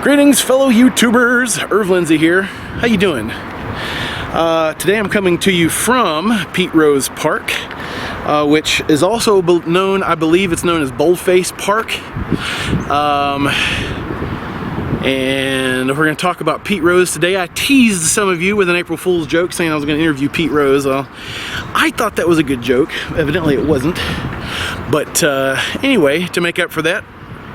Greetings, fellow YouTubers. Lindsay here. How you doing? Today I'm coming to you from Pete Rose Park, which is also known, I believe it's known as Boldface Park. And we're going to talk about Pete Rose today. I teased some of you with an April Fool's joke saying I was going to interview Pete Rose. Well, I thought that was a good joke. Evidently it wasn't. But anyway, to make up for that,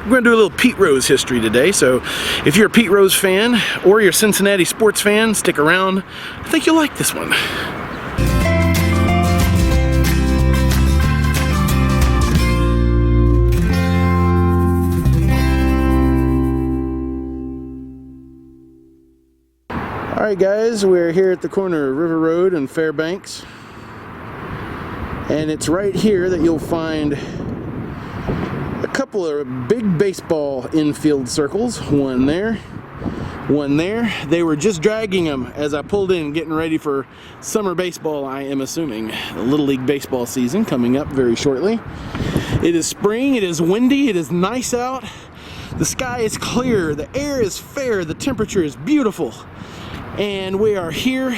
we're going to do a little Pete Rose history today. So if you're a Pete Rose fan or you're a Cincinnati sports fan, stick around. I think you'll like this one. Alright guys, we're here at the corner of River Road and Fairbanks. And it's right here that you'll find a couple of big baseball infield circles. One there, one there. They were just dragging them as I pulled in, getting ready for summer baseball, I am assuming. The Little League baseball season coming up very shortly. It is spring, it is windy, it is nice out. The sky is clear, the air is fair, the temperature is beautiful. And we are here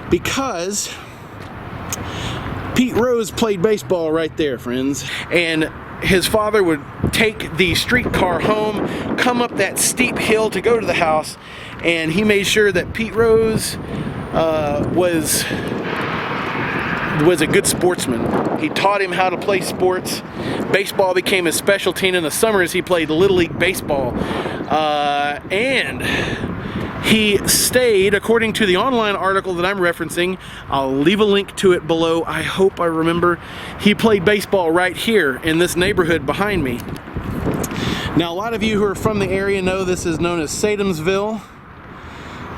because Pete Rose played baseball right there, friends. And his father would take the streetcar home, come up that steep hill to go to the house, and he made sure that Pete Rose was a good sportsman. He taught him how to play sports. Baseball became his specialty, and in the summers he played Little League baseball. And he stayed, according to the online article that I'm referencing, I'll leave a link to it below, I hope I remember, he played baseball right here in this neighborhood behind me. Now a lot of you who are from the area know this is known as Sadomsville,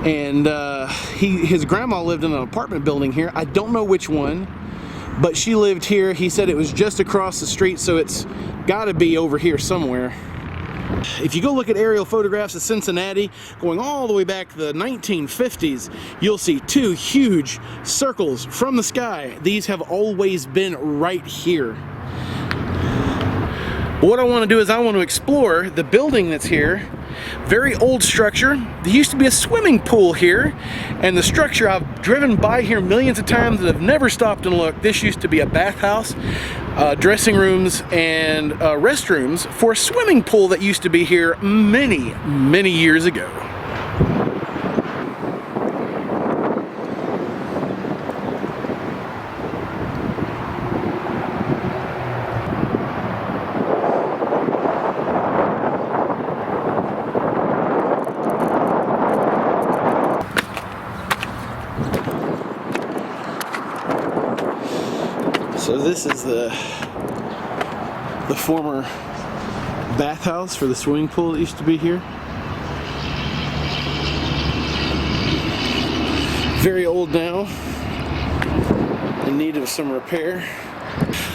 and his grandma lived in an apartment building here. I don't know which one, but she lived here. He said it was just across the street, so it's got to be over here somewhere. If you go look at aerial photographs of Cincinnati, going all the way back to the 1950s, you'll see two huge circles from the sky. These have always been right here. But what I want to do is I want to explore the building that's here. Very old structure. There used to be a swimming pool here, and the structure, I've driven by here millions of times and have never stopped and looked. This used to be a bathhouse, dressing rooms, and restrooms for a swimming pool that used to be here many, many years ago. So this is the former bathhouse for the swimming pool that used to be here. Very old now, in need of some repair.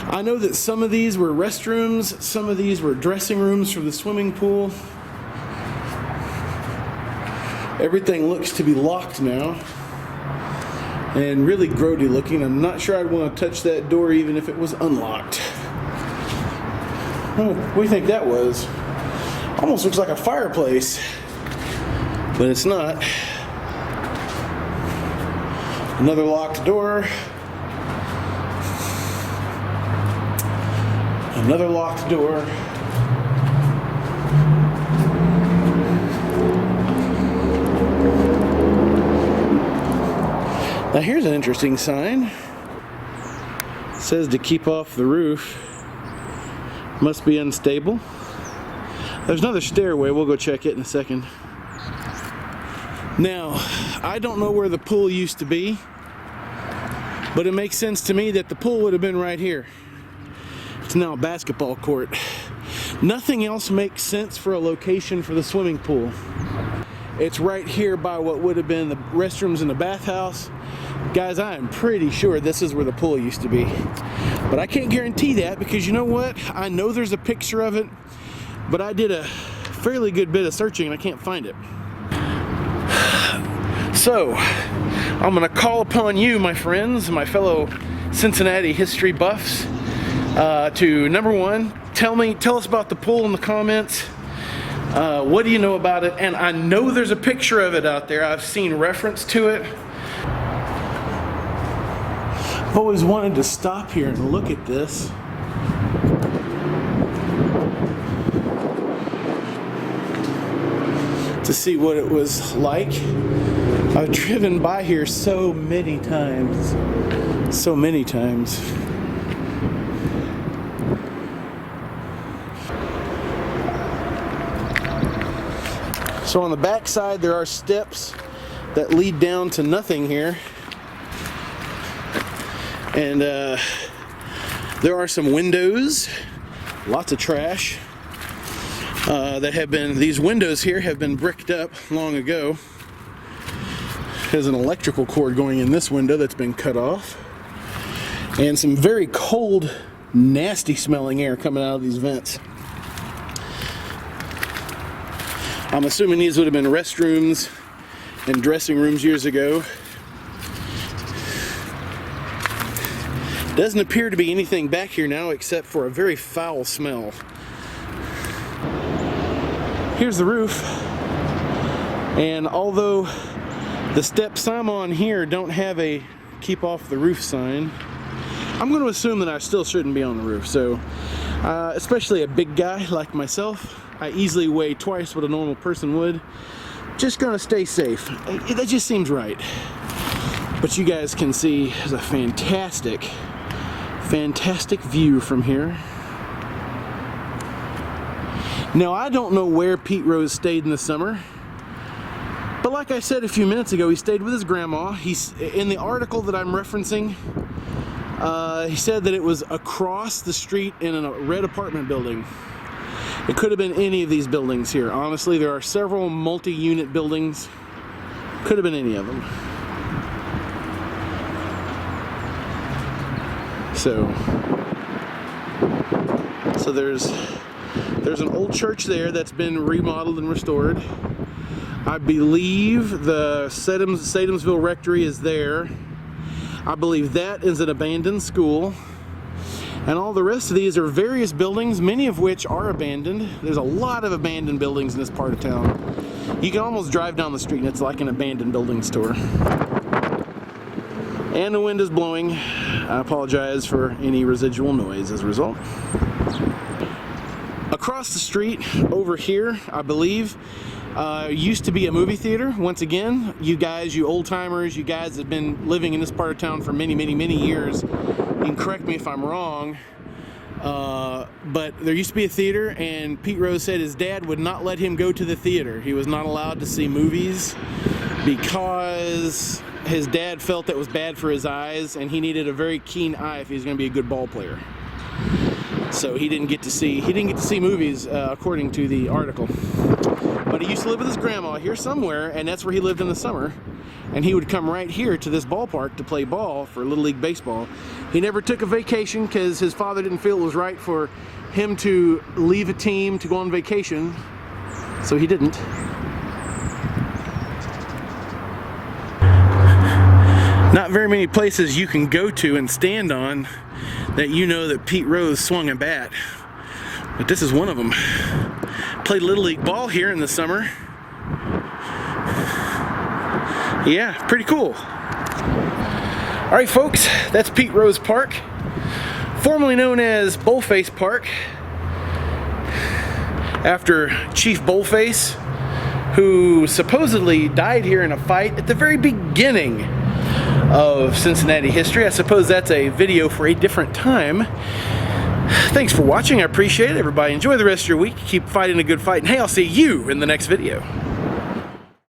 I know that some of these were restrooms, some of these were dressing rooms for the swimming pool. Everything looks to be locked now and really grody looking. I'm not sure I'd want to touch that door even if it was unlocked. Oh, what do you think that was? Almost looks like a fireplace, but it's not. Another locked door. Another locked door. Now here's an interesting sign. It says to keep off the roof. Must be unstable. There's another stairway. We'll go check it in a second. Now, I don't know where the pool used to be, but it makes sense to me that the pool would have been right here. It's now a basketball court. Nothing else makes sense for a location for the swimming pool. It's right here by what would have been the restrooms and the bathhouse. Guys, I am pretty sure this is where the pool used to be. But I can't guarantee that because you know what? I know there's a picture of it, but I did a fairly good bit of searching and I can't find it. So, I'm gonna call upon you, my friends, my fellow Cincinnati history buffs, to number one, tell us about the pool in the comments. What do you know about it? And I know there's a picture of it out there. I've seen reference to it. I've always wanted to stop here and look at this. To see what it was like. I've driven by here so many times. So many times. So on the back side there are steps that lead down to nothing here. And there are some windows, lots of trash that have been, these windows here have been bricked up long ago. There's an electrical cord going in this window that's been cut off. And some very cold, nasty smelling air coming out of these vents. I'm assuming these would have been restrooms and dressing rooms years ago. Doesn't appear to be anything back here now except for a very foul smell. Here's the roof. And although the steps I'm on here don't have a keep off the roof sign, I'm going to assume that I still shouldn't be on the roof. So, especially a big guy like myself, I easily weigh twice what a normal person would. Just gonna stay safe. That just seems right. But you guys can see there's a fantastic view from here. Now I don't know where Pete Rose stayed in the summer, but like I said a few minutes ago, he stayed with his grandma. He's in the article that I'm referencing. He said that it was across the street in a red apartment building. It could have been any of these buildings here. Honestly, there are several multi-unit buildings. Could have been any of them. So there's an old church there that's been remodeled and restored. I believe the Sadomsville Rectory is there. I believe that is an abandoned school. And all the rest of these are various buildings, many of which are abandoned. There's a lot of abandoned buildings in this part of town. You can almost drive down the street and it's like an abandoned building store. And the wind is blowing. I apologize for any residual noise as a result. Across the street over here, I believe, used to be a movie theater. Once again, you guys, you old timers, you guys that have been living in this part of town for many, many, many years, you can correct me if I'm wrong, but there used to be a theater, and Pete Rose said his dad would not let him go to the theater. He was not allowed to see movies because his dad felt that was bad for his eyes, and he needed a very keen eye if he was going to be a good ball player. So he didn't get to see movies, according to the article. But he used to live with his grandma here somewhere, and that's where he lived in the summer. And he would come right here to this ballpark to play ball for Little League Baseball. He never took a vacation because his father didn't feel it was right for him to leave a team to go on vacation, so he didn't. Not very many places you can go to and stand on that you know that Pete Rose swung a bat, but this is one of them. Played Little League ball here in the summer. Yeah, pretty cool. All right, folks, that's Pete Rose Park, formerly known as Bullface Park, after Chief Bullface, who supposedly died here in a fight at the very beginning of Cincinnati history. I suppose that's a video for a different time. Thanks for watching. I appreciate it. Everybody enjoy the rest of your week. Keep fighting a good fight. And hey, I'll see you in the next video.